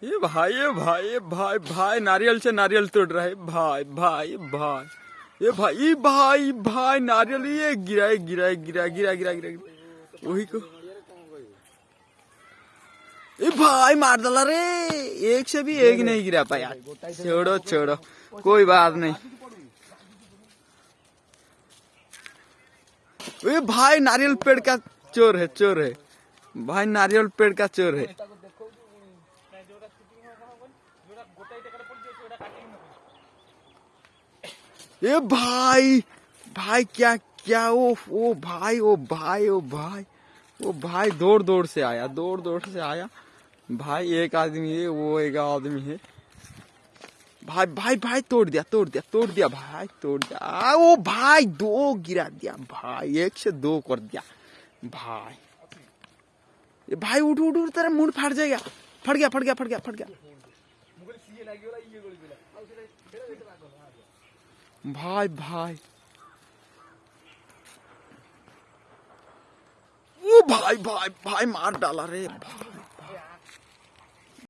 ये भाई ये भाई ये भाई भाई नारियल से नारियल तोड़ रहा है भाई भाई भाई ये भाई भाई नारियल ये गिरा गिरा गिरा गिरा गिरा गिरा वही को ये भाई मार डाला रे। एक से भी एक नहीं गिरा पाया। छोड़ो छोड़ो कोई बात नहीं। ये भाई नारियल पेड़ का चोर है भाई नारियल पेड़ का चोर है। ये भाई भाई क्या क्या ओ भाई ओ भाई ओ भाई ओ भाई दौड़ से आया भाई। एक आदमी है वो एक आदमी है भाई भाई भाई तोड़ दिया भाई तोड़ दिया। ओ भाई 2 गिरा दिया भाई 1 से 2 कर दिया भाई। ये भाई उठ तेरा मुंह फट जाएगा। फट गया भाई भाई ओ भाई भाई भाई मार डाला रे भाई।